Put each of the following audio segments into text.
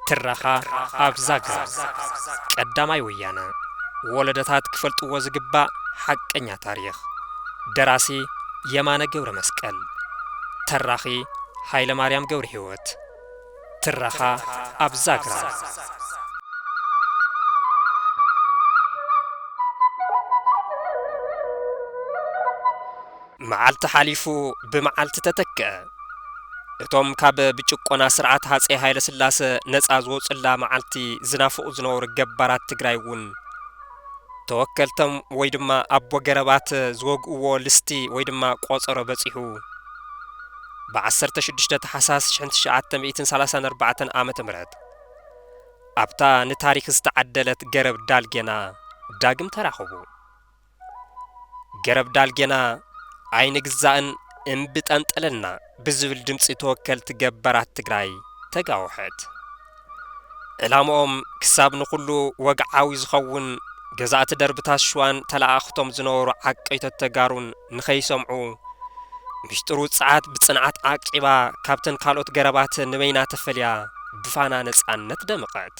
ترخا أبزاقرا قداماي ويانا ولدتات كفلطو زغبا حقኛ تاريخ دراسي يمانه ገብረ መስቀል تراخي ኃይለ ማርያም ገብረ ሕይወት ترخا أبزاقرا معالت حليفو بمعالت تتكأ እቶም ካብ ብጭቆና ስርዓት ሃጸይ ኃይለ ስላሴ ነጻ ዝወጽላ መዓልቲ ዝናፍቑ ዝነበሩ ገባራት ትግራይ ውን ተወከልቶም ወይ ድማ ኣቦ ገረባት ዝወግእዎ ልስቲ ወይ ድማ ቆጸሮ በጺሑ ብ16 ታሕሳስ 1934 ዓመተ ምህረት ኣብታ ንታሪኽ ዝተዓደለት ገረብ ዳልጌና ዳግም ተራኸቡ ገረብ ዳልጌና ዓይን ግዛእን እምብጠንጠለና بزبل دمصي توكلت جبرات تግራይ ተጋውሐት ዕላማኦም ክሳብ ንኹሉ ወግዓዊ ዝኸውን ገዛእቲ ደርብታት ሸዋን ተላኣኽቶም ዝነበሩ ዓቀይቶት ተጋሩን ንኸይሰምዑ ምሽጥሩ ጻዓት ብጽንዓት ዓቂባ ካብተን ካልኦት ገረባት ንበይና ተፈልያ ብፋና ነጻነት ደምቐት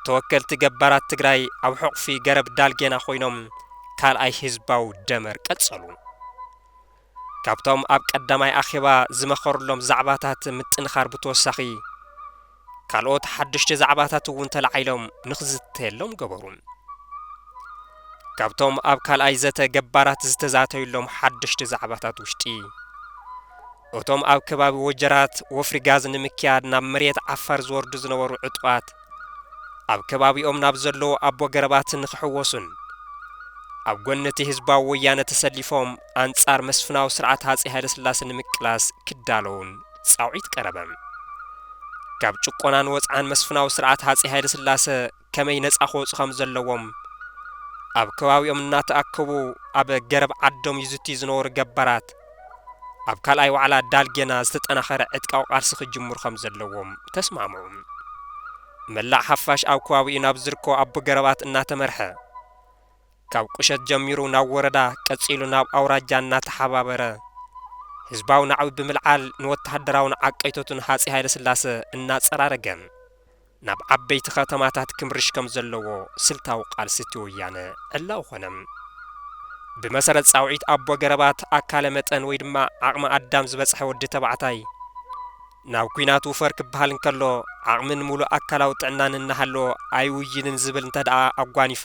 ተወከልቲ ገበራት ትግራይ ኣብ ሕቑፊ ገረብ ዳልጌና ኮይኖም ካልኣይ ህዝባው ደመር ቀጸሉ ካብቶም ኣብ ቀዳማይ ኣኺባ ዝመኸሩሎም ዛዕባታት ምጥንኻር ብተወሳኺ ካልኦት ሓድሽተ ዛዕባታት እውን ተላዒሎም ንኽዝተየሎም ገበሩን ካብቶም ኣብ ካልኣይ ዘተ ገባራት ዝተዛተዩሎም ሓድሽተ ዛዕባታት ውሽጢ እቶም ኣብ ከባቢ ወጀራት ወፍሪ ጋዝ ንምክያድ ናብ መሬት ዓፋር ዝወርዱ ዝነበሩ ዕጡዋት ኣብ ከባቢኦም ናብ ዘለዎ ኣቦ ገረባት ንኽሕወሱን ኣብ ጎነቲ ህዝባዊ ወያነ ተሰሊፎም አንጻር መስፍናው ስርዓት ሃጸይ ኃይለ ስላሴ ንምቅላስ ክዳለውን ጻውዒት ቀረበም ካብ ጭቆናን ወጽዓን መስፍናው ስርዓት ሃጸይ ኃይለ ስላሴ ከመይ ነጻ ኾጹ ከም ዘለዎም ኣብ ከባቢኦም እናተኣከቡ ኣብ ገረብ ዓዶም ይዝቲ ዝነበሩ ገባራት ኣብ ካልኣይ ዋዕላ ዳልጌና ዝተጠናኸረ ዕጥቃው ቃልሲ ክጅምሩ ከም ዘለዎም ተስማምዑ መላእ ሓፋሽ ኣብ ከባቢኡ ናብ ዝርከቡ ኣቦ ገረባት እናተመርሐ ካብ ቁሸት ጀሚሩ ናብ ወረዳ ቀጺሉ ናብ ኣውራጃ እናተሓባበረ ህዝባው ናዕቢ ብምልዓል ንወተሃደራውን ዓቀይቶቱን ሃጸይ ኃይለ ስላሴ እናጸራረገም ናብ ዓበይቲ ከተማታት ክምርሽ ከም ዘለዎ ስልታው ቃልሲ ወያነ ዕላው ኾነም ብመሰረት ጻውዒት ኣቦ ገረባት ኣካለ መጠን ወይ ድማ ዓቕሚ ኣዳም ዝበጽሐ ወዲ ተባዕታይ ናብ ኩናቱ ፈር ክበሃል እንከሎ ዓቕምን ሙሉእ ኣካላዊ ጥዕናን እናሃሎ ኣይውይንን ዝብል እንተደኣ ኣጓኒፉ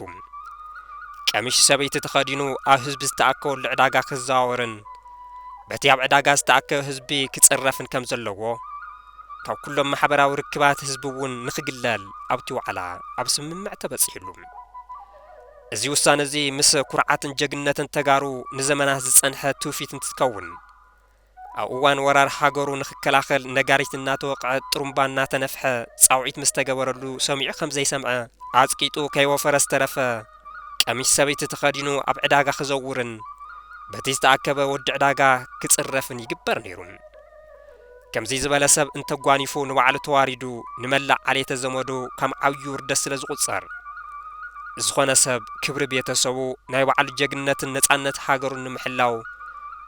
ቀሚሽ ሰበይቲ ተኸዲኑ ኣብ ህዝቢ ዝተኣከበ ዕዳጋ ክዘዋወርን በቲ ኣብ ዕዳጋ ዝተኣከበ ህዝቢ ክጽረፍን ከም ዘለዎ ካብ ኩሎም ማሕበራዊ ርክባት ህዝቢ እውን ንኽግለል ኣብቲ ዋዕላ ኣብ ስምምዕ ተበጺሕሉ እዚ ውሳነ እዚ ምስ ኩርዓትን ጀግንነትን ተጋሩ ንዘመናት ዝጸንሐ ትውፊት እንትትከውን ኣብ እዋን ወራር ሃገሩ ንኽከላኸል ነጋሪት እናተወቅዐ ጥሩምባ እናተነፍሐ ጻውዒት ምስ ተገበረሉ ሰሚዑ ከም ዘይሰምዐ ኣጽቂጡ ከይወፈረ ዝተረፈ ቀሚሽ ሰበይቲ ተኸዲኑ ኣብ ዕዳጋ ክዘውርን በቲ ዝተኣከበ ወዲ ዕዳጋ ክጽረፍን ይግበር ነይሩን ከምዚ ዝበለ ሰብ እንተጓኒፉ ንባዕሉ ተዋሪዱ ንመላእ ዓሌተ ዘመዱ ከም ዓብዪ ውርደት ስለ ዝቝጸር ዝኾነ ሰብ ክብሪ ቤተሰቡ ናይ ባዕሉ ጀግንነትን ነጻነት ሃገሩን ንምሕላው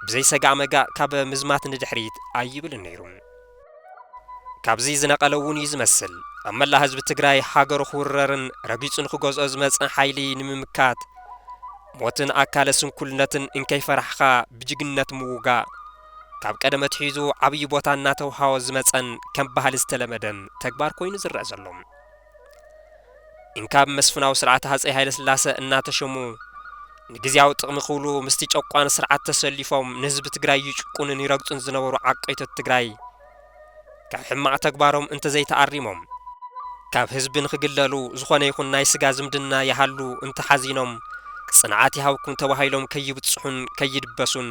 ብዘይሰጋእ መጋእ ካብ ምዝማት ንድሕሪት ኣይብልን ነይሩን ካብዚ ዝነቐለ እውን እዩ ዝመስል ኣብ መላ ህዝቢ ትግራይ ሃገሩ ክውረርን ረጊጹን ክገዝኦ ዝመጽእ ሓይሊ ንምምካት ሞትን ኣካለ ስንኩልነትን እንከይፈራሕኻ ብጅግንነት ምውጋእ ካብ ቀደመት ሒዙ ዓብዪ ቦታ እናተውሃቦ ዝመጸን ከም ባህሊ ዝተለመደን ተግባር ኮይኑ ዝረአ ዘሎም እንካብ መስፍናው ስርዓት ሃጸይ ኃይለ ስላሴ እናተሸሙ ንግዚያዊ ጥቕሚ ክብሉ ምስቲ ጨቋን ስርዓት ተሰሊፎም ንህዝቢ ትግራይ ይጭቁንን ይረግጹን ዝነበሩ ዓቀይቶት ትግራይ ካብ ሕማቕ ተግባሮም እንተዘይተኣሪሞም ካብ ህዝቢ ንኽግለሉ ዝኾነ ይኹን ናይ ስጋ ዝምድና ይሃሉ እንተሓዚኖም ጽንዓት ይሃብኩም ተባሂሎም ከይብጽሑን ከይድበሱን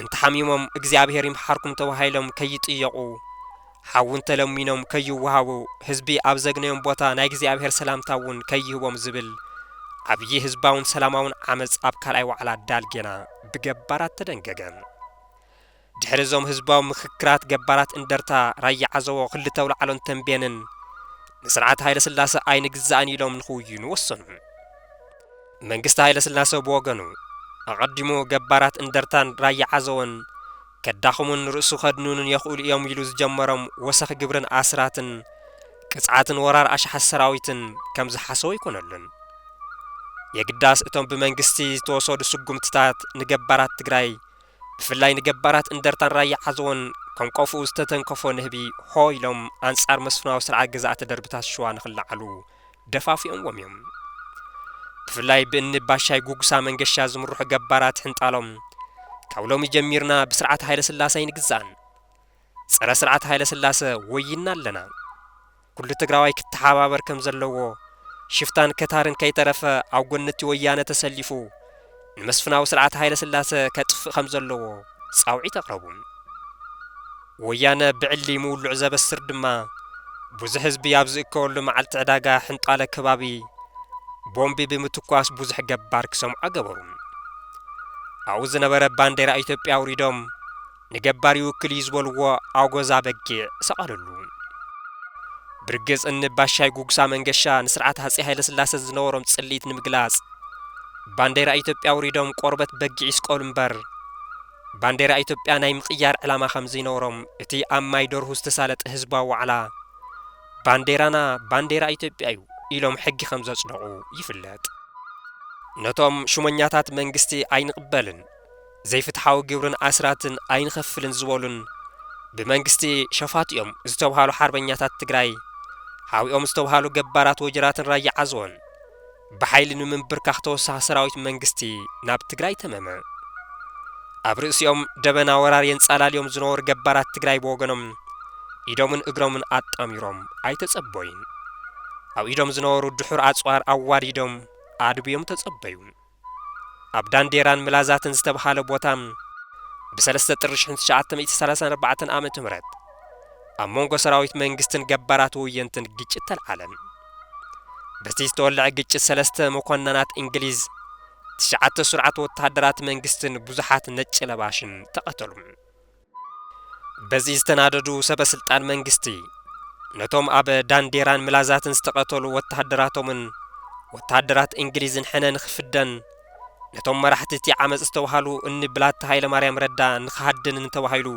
እንተሓሚሞም እግዚአብሔር ይምሓርኩም ተባሂሎም ከይጥየቑ ሓውን ተለሚኖም ከይወሃቡ ህዝቢ ኣብ ዘግነዮም ቦታ ናይ እግዚአብሔር ሰላምታውን ከይህቦም ዝብል ዓብዪ ህዝባውን ሰላማውን ዓመፅ ኣብ ካልኣይ ዋዕላ ዳልጌና ብገባራት ተደንገገ ድሕሪ ዞም ህዝባዊ ምክክራት ገባራት እንደርታ ራያ ዓዘቦ ክልተ ውልዓሎን ተንቤንን ንስርዓት ኃይለ ስላሴ ኣይን ግዛእን ኢሎም ንኽውይኑ ወሰኑ መንግስቲ ኃይለ ስላሴ ብወገኑ ኣቐዲሙ ገባራት እንደርታን ራያ ዓዘቦን ከዳኹሙን ርእሱ ኸድኑንን የኽእሉ እዮም ኢሉ ዝጀመሮም ወሰኽ ግብርን ኣስራትን ቅጽዓትን ወራር ኣሽሓት ሰራዊትን ከም ዝሓሰቡ ይኮነሉን የግዳስ እቶም ብመንግስቲ ዝተወሰዱ ስጉምትታት ንገባራት ትግራይ ብፍላይ ንገባራት እንደርታን ራያ ዓዘቦን ከም ቆፍኡ ዝተተንከፎ ንህቢ ሆ ኢሎም ኣንጻር መስፍናዊ ስርዓት ግዛኣት ደርብታት ሸዋ ንኽላዓሉ ደፋፊኦምዎም እዮም ብፍላይ ብእኒ ባሻይ ጉጉሳ መንገሻ ዝምርሑ ገባራት ሕንጣሎም ካብ ሎሚ ጀሚርና ብስርዓት ሃይለ ስላሴ ይንግዛእን ፀረ ስርዓት ሃይለ ስላሴ ወይና ኣለና ኩሉ ትግራዋይ ክትሓባበር ከም ዘለዎ ሽፍታን ከታርን ከይተረፈ ኣብ ጎነቲ ወያነ ተሰሊፉ ንመስፍናዊ ስርዓት ሃይለ ስላሴ ከጥፍእ ከም ዘለዎ ጻውዒት ኣቕረቡ ወያነ ብዕሊ ምውሉዕ ዘበስር ድማ ብዙሕ ህዝቢ ኣብ ዝእከበሉ መዓልቲ ዕዳጋ ሕንጣለ ከባቢ ቦምቢ ብምትኳስ ብዙሕ ገባር ክሰምዑ ገበሩ ኣብኡ ዝነበረ ባንዴራ ኢትዮጵያ ውሪዶም ንገባር ይውክል ዝበልዎ ኣውጎዛ በጊዕ ሰቐለሉ ብርግጽ እኒ ባሻይ ጉጉሳ መንገሻ ንስርዓት ሃፄ ሃይለ ስላሴ ዝነበሮም ጽሊት ንምግላጽ ባንዴራ ኢትዮጵያ ውሪዶም ቆርበት በጊዕ ይስቀሉ እምበር ባንዴራ ኢትዮጵያ ናይ ምቕያር ዕላማ ከም ዘይነበሮም እቲ ኣብ ማይ ደርሁ ዝተሳለጠ ህዝባዊ ዋዕላ ባንዴራና ባንዴራ ኢትዮጵያ እዩ ኢሎም ሕጊ ከም ዘጽድቑ ይፍለጥ ነቶም ሹመኛታት መንግስቲ ኣይንቕበልን ዘይፍትሓዊ ግብርን ኣስራትን ኣይንኸፍልን ዝበሉን ብመንግስቲ ሸፋት እዮም ዝተባሃሉ ሓርበኛታት ትግራይ ሓዊኦም ዝተባሃሉ ገባራት ወጀራትን ራያ ዓዘቦን ብሓይሊ ንምንብርካኽ ተወሳኺ ሰራዊት መንግስቲ ናብ ትግራይ ተመመ ኣብ ርእሲኦም ደበና ወራር የንጻላልዮም ዝነበሩ ገባራት ትግራይ ብወገኖም ኢዶምን እግሮምን ኣጣሚሮም ኣይተጸበዩን ኣብ ኢዶም ዝነበሩ ድሑር ኣጽዋር ኣዋዲዶም ኣድብዮም ተጸበዩ ኣብ ዳንዴራን ምላዛትን ዝተባሃለ ቦታ ብ3 ጥሪ 1934 ዓመተ ምህረት ኣብ መንጎ ሰራዊት መንግስትን ገባራት ወየንትን ግጭት ተልዓለም በቲ ዝተወልዐ ግጭት 3 መኮንናት እንግሊዝ 9 ስርዓት ወታደራት መንግስትን ብዙሓት ነጭ ለባሽን ተቐተሉ በዚ ዝተናደዱ ሰበስልጣን መንግስቲ ነቶም ኣብ ዳንዴራን ምላዛትን ዝተቐተሉ ወታደራቶምን ወታደራት እንግሊዝን ሕነን ክፍደን ነቶም መራሕቲ ዓመጽ ዝተባሃሉ እኒ ብላታ ሃይለ ማርያም ረዳ ንኽሃድንን ተባሂሉ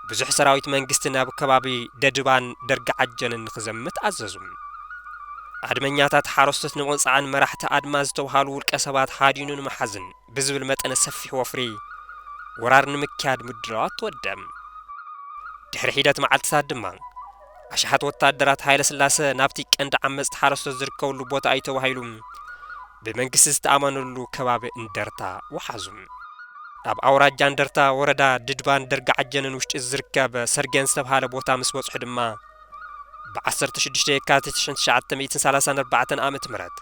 ብዙሕ ሰራዊት መንግስቲ ናብ ከባቢ ደድባን ደርጋ ዓጀንን ክዘምት ኣዘዙ ኣድመኛታት ሓረስቶት ንምቕጻዕን መራሕቲ ኣድማ ዝተባሃሉ ውልቀ ሰባት ሃዲኑን መሓዝን ብዝብል መጠነ ሰፊሕ ወፍሪ ወራር ንምክያድ ምድራዋት ተወደም ድሕሪ ሂደት መዓልትታት ድማ ኣሽሓት ወታደራት ሃይለ ስላሴ ናብቲ ቀንዲ ዓመጽቲ ሓረስቶት ዝርከብሉ ቦታ እዩ ተባሂሉ ብመንግስቲ ዝተኣመነሉ ከባቢ እንደርታ ወሓዙ ኣብ ኣውራጃ እንደርታ ወረዳ ድድባን ደርጋ ዓጀንን ውሽጢ ዝርከብ ሰርጌን ዝተባሃለ ቦታ ምስ በጽሑ ድማ ብ16 የካቲት 1934 ዓመተ ምህረት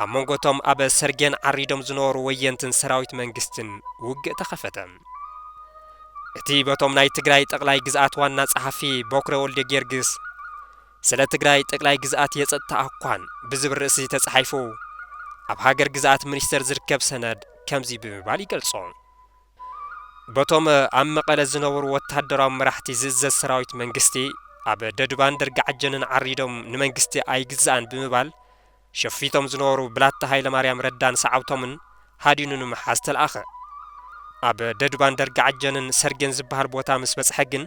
ኣብ መንጎቶም ኣብ ሰርጌን ዓሪዶም ዝነበሩ ወየንትን ሰራዊት መንግስትን ውግእ ተኸፈተ እቲ በቶም ናይ ትግራይ ጠቅላይ ግዛኣት ዋና ጸሓፊ ቦክረ ወልደ ጊዮርጊስ ስለ ትግራይ ጠቅላይ ግዛኣት የጸጥታ ኣኳን ብዝብል ርእሲ ተጻሒፉ ኣብ ሃገር ግዛኣት ሚኒስተር ዝርከብ ሰነድ ከምዚ ብምባል ይገልጾ በቶም ኣብ መቐለ ዝነበሩ ወታደራዊ መራሕቲ ዝእዘዝ ሰራዊት መንግስቲ ኣብ ደድባን ደርጋ ዓጀንን ዓሪዶም ንመንግስቲ ኣይግዛእን ብምባል ሸፊቶም ዝነበሩ ብላታ ሃይለ ማርያም ረዳን ሰዓብቶምን ሃዲኑን መሓዝ ተልኣኸ ኣብ ደድባን ደርጋ ዓጀንን ሰርጌን ዝበሃል ቦታ ምስ በጽሐ ግን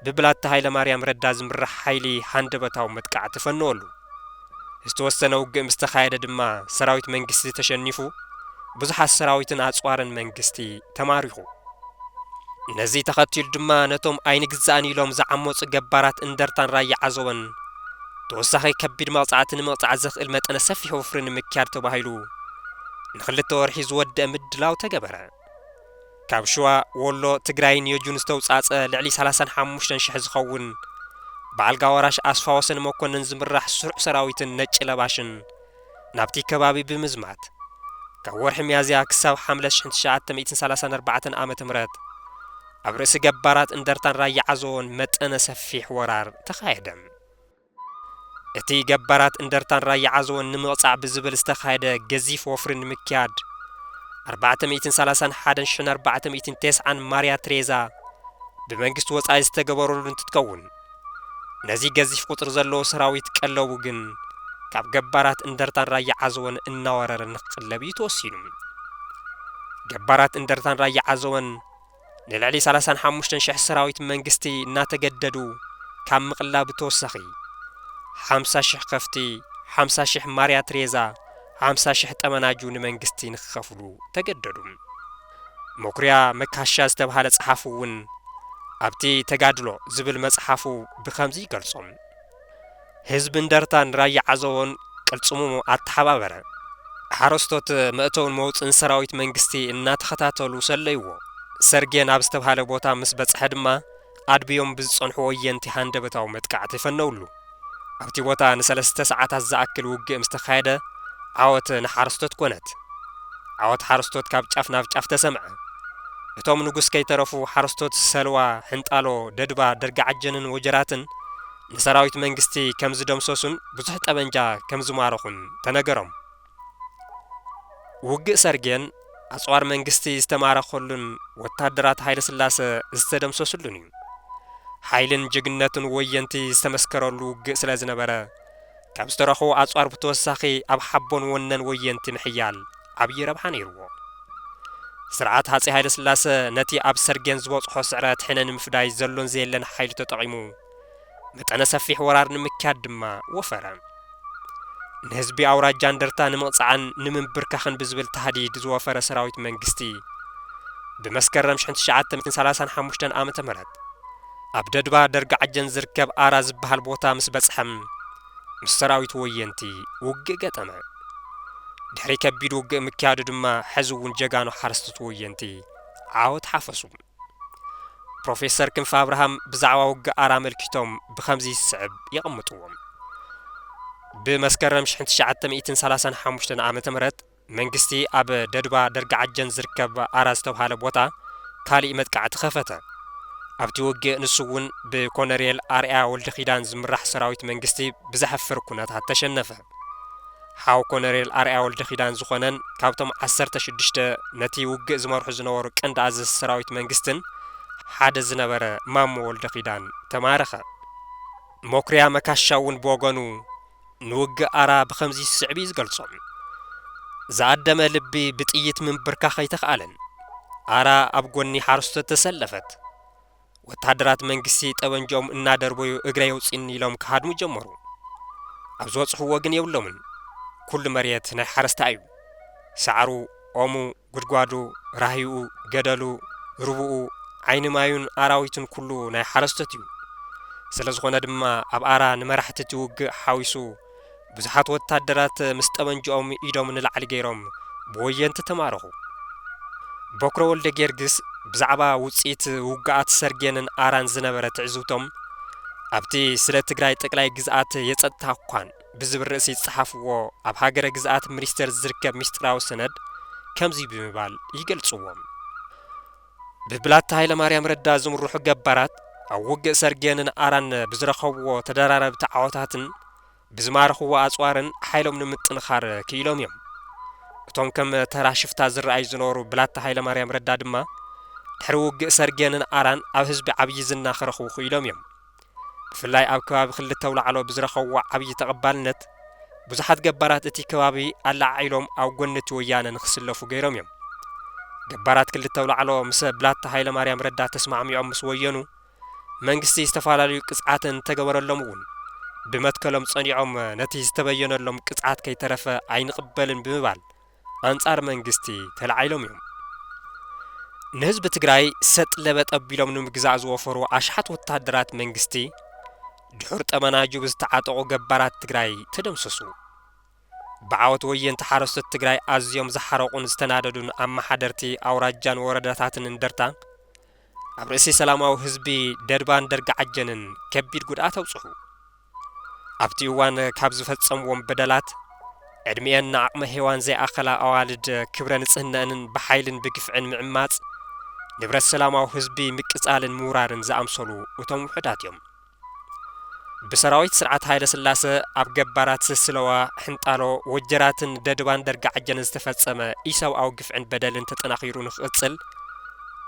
ብብላታ ሃይለ ማርያም ረዳ ዝምራሕ ሓይሊ ሃንደበታዊ መጥቃዕ ተፈንወሉ ዝተወሰነ ውግእ ምስ ተኻየደ ድማ ሰራዊት መንግስቲ ተሸኒፉ ብዙሓት ሰራዊትን ኣጽዋርን መንግስቲ ተማሪኹ ነዚ ተኸቲሉ ድማ ነቶም ኣይንግዛእን ኢሎም ዝዓመፁ ገባራት እንደርታን ራያ ዓዘቦን ተወሳኺ ከቢድ መቕጻዕቲ ንምቕጻዕ ዘኽእል መጠነ ሰፊሕ ወፍሪ ንምክያድ ተባሂሉ ንኽልተ ወርሒ ዝወድእ ምድላው ተገበረ ካብ ሸዋ ወሎ ትግራይን የጁን ዝተውጻጸ ልዕሊ 35,000 ዝኸውን በዓልጋ ወራሽ ኣስፋ ወሰን መኮንን ዝምራሕ ስሩዕ ሰራዊትን ነጭ ለባሽን ናብቲ ከባቢ ብምዝማት ካብ ወርሒ ሚያዝያ ክሳብ ሓምለ 1934 ዓመተ ምህረት ኣብ ርእሲ ገባራት እንደርታን ራያ ዓዘቦን መጠነ ሰፊሕ ወራር ተኻየደ እቲ ገባራት እንደርታን ራያ ዓዘቦን ንምቕጻዕ ብዝብል ዝተኻየደ ገዚፍ ወፍሪ ንምክያድ 431,490 ማርያ ትሬዛ ብመንግስቲ ወጻኢ ዝተገበረሉ እንትትከውን ነዚ ገዚፍ ቁጥር ዘለዎ ሰራዊት ቀለቡ ግን ካብ ገባራት እንደርታን ራያ ዓዘቦን እናወረረ ንኽቅለብ ተወሲኑ ገባራት እንደርታን ራያ ዓዘቦን ንልዕሊ 35,000 ሰራዊት መንግስቲ እናተገደዱ ካብ ምቕላብ ተወሳኺ 50,000 ከፍቲ 50,000 ማርያት ሬዛ 50,000 ጠመናጁ ንመንግስቲ ንኽኸፍሉ ተገደዱ መኩርያ መካሻ ዝተባሃለ ጸሓፉውን ኣብቲ ተጋድሎ ዝብል መጽሓፉ ብኸምዚ ይገልጾም ህዝብ እንደርታን ራያ ዓዘቦን ቅልጽሙ ኣተሓባበረ ሓረስቶት መእተውን መውፅን ሰራዊት መንግስቲ እናተኸታተሉ ሰለይዎ ሰርጌን ኣብ ዝተባሃለ ቦታ ምስ በጽሐ ድማ ኣድብዮም ብዝጸንሑ ወየንቲ ሃንደበታው መጥቃዕቲ ይፈነውሉ ኣብቲ ቦታ ን3 ሰዓታት ዝኣክል ውግእ ምስ ተኻየደ ዓወት ንሓረስቶት ኮነት ዓወት ሓረስቶት ካብ ጫፍ ናብ ጫፍ ተሰምዐ እቶም ንጉስ ከይተረፉ ሓረስቶት ሰልዋ ሕንጣሎ ደድባ ደርጋዓጀንን ወጀራትን ንሰራዊት መንግስቲ ከም ዝደምሰሱን ብዙሕ ጠበንጃ ከም ዝማረኹን ተነገሮም ውግእ ሰርጌን ኣጽዋር መንግስቲ ዝተማረኸሉን ወታደራት ሃይለ ስላሴ ዝተደምሰሱሉን እዩ ሓይልን ጅግነትን ወየንቲ ዝተመስከረሉ ውግእ ስለ ዝነበረ ካብ ዝተረኸቡ ኣጽዋር ብተወሳኺ ኣብ ሓቦን ወነን ወየንቲ ምሕያል ዓብዪ ረብሓ ነይርዎ ስርዓት ሃፄ ሃይለ ስላሴ ነቲ ኣብ ሰርጌን ዝበጽሖ ስዕረት ሕነ ንምፍዳይ ዘሎን ዘየለን ሓይሉ ተጠቒሙ መጠነ ሰፊሕ ወራር ንምክያድ ድማ ወፈረ ንህዝቢ ኣውራጃ እንደርታ ንምቕጻዕን ንምንብርካኽን ብዝብል ተሃዲድ ዝወፈረ ሰራዊት መንግስቲ ብመስከረም 1935 ዓመተ ምህረት ኣብ ደድባ ደርጋዓጀን ዝርከብ ኣራ ዝበሃል ቦታ ምስ በጽሐም ምስ ሰራዊት ወየንቲ ውግእ ገጠመ ድሕሪ ከቢድ ውግእ ምክያዱ ድማ ሕዝውን ጀጋኑ ሓረስቶት ወየንቲ ዓወት ሓፈሱ ፕሮፌሰር ክንፈ አብርሃም ብዛዕባ ውግእ ኣራ መልኪቶም ብኸምዚ ይስዕብ ይቕምጥዎም بمسكرم 1935 ዓመተ ምህረት መንግስቲ ኣብ ደድባ ደርጋዓጀን ዝርከብ ኣራዝ ተባሃለ ቦታ ካሊእ መጥቃዕቲ ኸፈተ ኣብቲ ውግእ ንሱውን ብኮሎኔል ኣርያ ወልደ ኺዳን ዝምራሕ ሰራዊት መንግስቲ ብዘሕፍር ኩነታት ተሸነፈ ሓው ኮሎኔል ኣርያ ወልደ ኺዳን ዝኾነን ካብቶም 16 ነቲ ውግእ ዝመርሑ ዝነበሩ ቀንዲ ኣዛዚ ሰራዊት መንግስትን ሓደ ዝነበረ ማሞ ወልደ ኺዳን ተማረኸ መኩርያ መካሻውን ብወገኑ ንውግእ ኣራ ብኸምዚ ስዕቢ ዝገልጾም زعدم لبي بتقيت من بركة يتخالن أرى أبغوني حرست تسلفت وتحدرات منجسي تونجوم النادر بيو إجريوس إني لهم كهاد مجمرو أبزوج هو جني ولمن كل مريت نحرست عيب سعرو أمو قدقادو راهيو جدلو ربو عين مايون أراويتن كله نحرستيو سلزغنا دما أب أرى نمرحت توج حويسو بزحات وتحدرات مستوانجوم إيدوم من العلجيرم بوين تتمارخو بكرة ولد جرجس بزعبا وصيت وقعت سرجين أران زنبرة عزوتهم أبتي سلة تجري تقلي جزءات يتصدق قان بزبر رئيس الصحف و أبهاجر جزءات مريستر زركب مستراو سند كم زي بمبال يقل صوم ببلاد هاي مريم ردا زمر روح جبارات أو وقع سرجين أران بزرخو وتدرار بتعوتاتن بزمارخو أسوارن حيلهم نمتنخار كيلوم يوم توم كم ترى شفت زرعي زنورو بلاد هاي مريم ردا دما حروق سرجين أران أو حزب عبي زنا خرخو خيلوم يوم في الله أو كواب خلت تولع على بزرخو عبي تقبلنت بزحت جبارات اتي كوابي ألا عيلهم أو جنت ويانا نخسلو فوقيرهم يوم جبارات كل تولع على مس بلاد هاي مريم ردا تسمع يوم مسوينو منجستي استفعلوا قصعاتن تجور اللمون بمتكلم صنيعهم نتي استبين لهم قصعات كي ترف عين قبلن بمبال أنصار منجستي تلعيلهم يوم نهزب تجراي ست لبت أبيلهم نمجزع زوفرو أشحت وتحدرات منجستي دحرت أماناجو بستعاطو جبارات تجراي تدمسسو بعوت وين تحرست تجراي أزيوم زحرقون استناددون أما حدرتي أو رجان ورداتاتن اندرتا أبرسي سلامو حزبي دربان درجع عجنن كبير قد أتوصحو أبتي وان كابز فتسموم بدلات أدميان نعم هوان زي أخلا أوالد كبران صهنن بحيلن بكفعن معمات نبرا السلام أو حزبي مكسالن مورارن زي أمسلو وتم وحدات يوم بسراويت سرعات هاي لسلاسة أب جبارات سلسلوا حنطالو وجراتن ددوان درقع عجن استفتسم إيساو أو قفعن بدلن تتناخيرون خطسل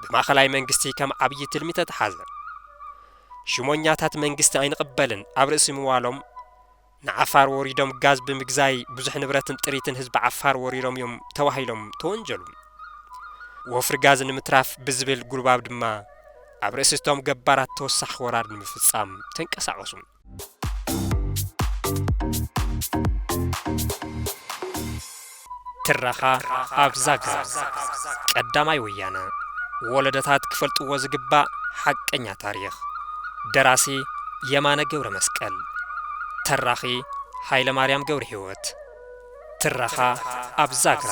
بما خلاي منجستي كم عبي تلميتة حازر شمونياتات منجستي أين قبلن أبرسي موالهم نعفار وريدهم غاز بمجزاي بزح نبرتن تريتن حزب عفار وريدهم يوم توهيلهم تونجلون وفر غاز نمتراف بزبل قرباب دما عبرسيستهم جبارات توسح ورار نمفصام تنقسعوسون ترخا أبزاغ قداماي ويانا ولدتات كفلطو زغبا حقኛ تاريخ دراسي يمانه ገብረ መስቀል تراخي ኃይለ ማርያም ገብረ ሕይወት ترخا أبزاغ